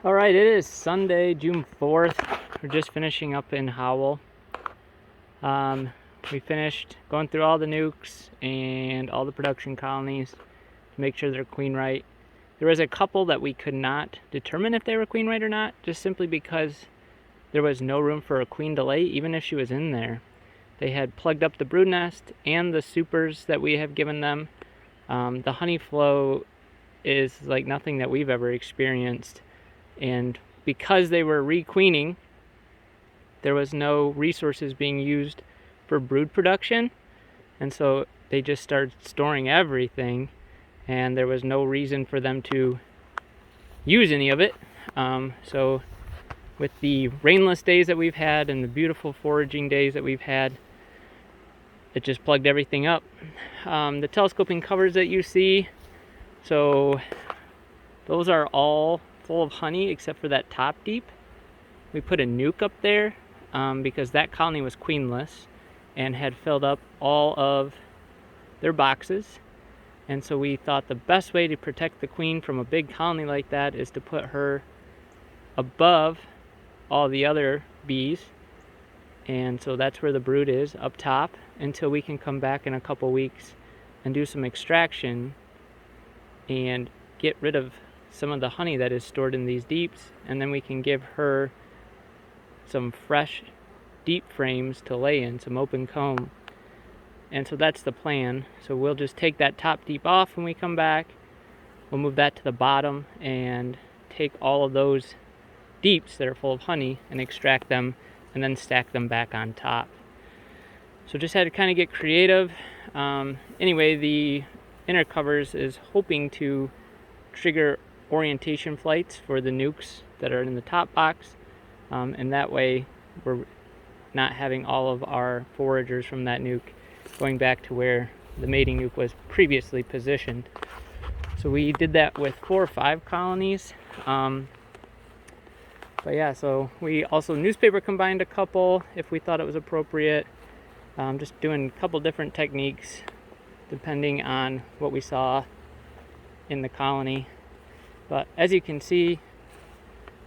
All right, it is Sunday, June 4th. We're just finishing up in Howell. We finished going through all the nukes and all the production colonies to make sure they're queen right. There was a couple that we could not determine if they were queen right or not, just simply because there was no room for a queen to lay, even if she was in there. They had plugged up the brood nest and the supers that we have given them. The honey flow is like nothing that we've ever experienced. And because they were requeening, there was no resources being used for brood production, and so they just started storing everything, and there was no reason for them to use any of it. So with the rainless days that we've had and the beautiful foraging days that we've had, it just plugged everything up. The telescoping covers that you see, so those are all full of honey except for that top deep. We put a nuke up there because that colony was queenless and had filled up all of their boxes, and so we thought the best way to protect the queen from a big colony like that is to put her above all the other bees, and so that's where the brood is, up top, until we can come back in a couple weeks and do some extraction and get rid of some of the honey that is stored in these deeps, and then we can give her some fresh deep frames to lay in, some open comb. And so that's the plan. So we'll just take that top deep off when we come back. We'll move that to the bottom and take all of those deeps that are full of honey and extract them and then stack them back on top. So just had to kind of get creative. Anyway, the inner covers is hoping to trigger orientation flights for the nukes that are in the top box, and that way we're not having all of our foragers from that nuke going back to where the mating nuke was previously positioned. So we did that with 4 or 5 colonies. But yeah, so we also newspaper combined a couple if we thought it was appropriate. Just doing a couple different techniques depending on what we saw in the colony. But as you can see,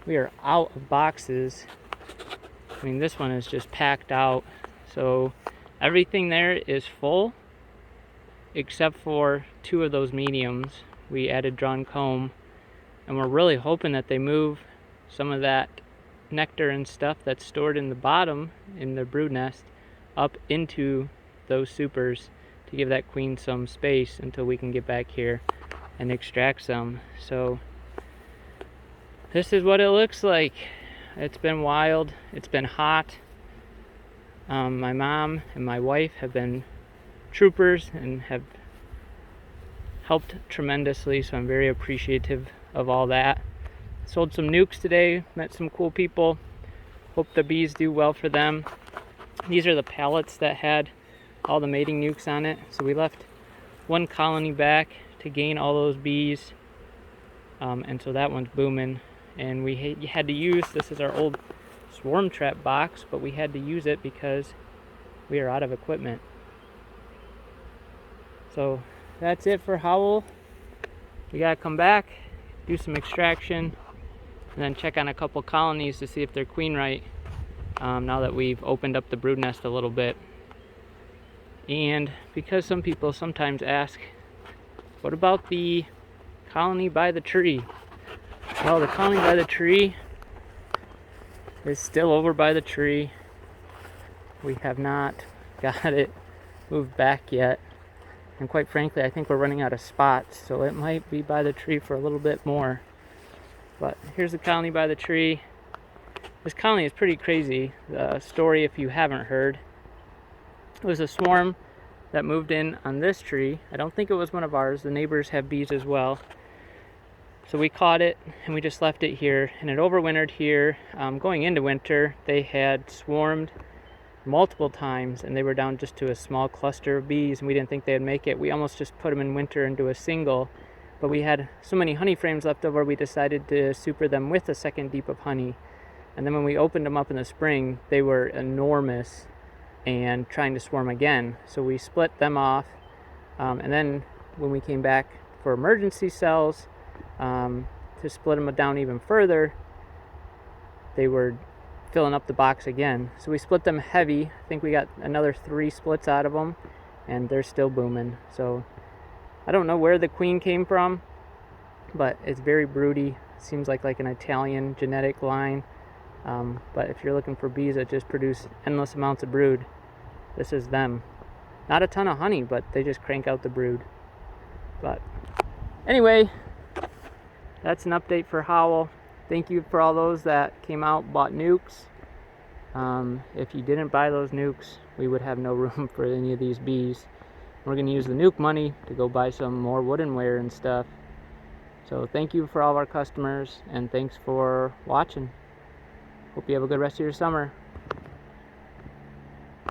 we are out of boxes. I mean, this one is just packed out. So everything there is full except for 2 of those mediums. We added drawn comb, and we're really hoping that they move some of that nectar and stuff that's stored in the bottom in the brood nest up into those supers to give that queen some space until we can get back here and extract some. So this is what it looks like. It's been wild. It's been hot. My mom and my wife have been troopers and have helped tremendously, so I'm very appreciative of all that. Sold some nukes today, met some cool people. Hope the bees do well for them. These are the pallets that had all the mating nukes on it, so we left 1 colony back to gain all those bees, and so that one's booming. And we had to use, this is our old swarm trap box, but we had to use it because we are out of equipment. So that's it for Howell. We gotta come back, do some extraction, and then check on a couple colonies to see if they're queen right, now that we've opened up the brood nest a little bit. And because some people sometimes ask, what about the colony by the tree? Well, the colony by the tree is still over by the tree. We have not got it moved back yet. And quite frankly, I think we're running out of spots, so it might be by the tree for a little bit more. But here's the colony by the tree. This colony is pretty crazy. The story, if you haven't heard, it was a swarm that moved in on this tree. I don't think it was one of ours. The neighbors have bees as well. So we caught it and we just left it here, and it overwintered here. Going into winter, they had swarmed multiple times and they were down just to a small cluster of bees, and we didn't think they'd make it. We almost just put them in winter into a single, but we had so many honey frames left over, we decided to super them with a second deep of honey. And then when we opened them up in the spring, they were enormous and trying to swarm again. So we split them off, and then when we came back for emergency cells, to split them down even further, they were filling up the box again. So we split them heavy. I think we got another 3 splits out of them, and they're still booming. So I don't know where the queen came from, but it's very broody. Seems like an Italian genetic line. But if you're looking for bees that just produce endless amounts of brood, this is them. Not a ton of honey, but they just crank out the brood. But anyway, that's an update for Howell. Thank you for all those that came out, bought nukes. If you didn't buy those nukes, we would have no room for any of these bees. We're going to use the nuke money to go buy some more woodenware and stuff. So thank you for all of our customers, and thanks for watching. Hope you have a good rest of your summer.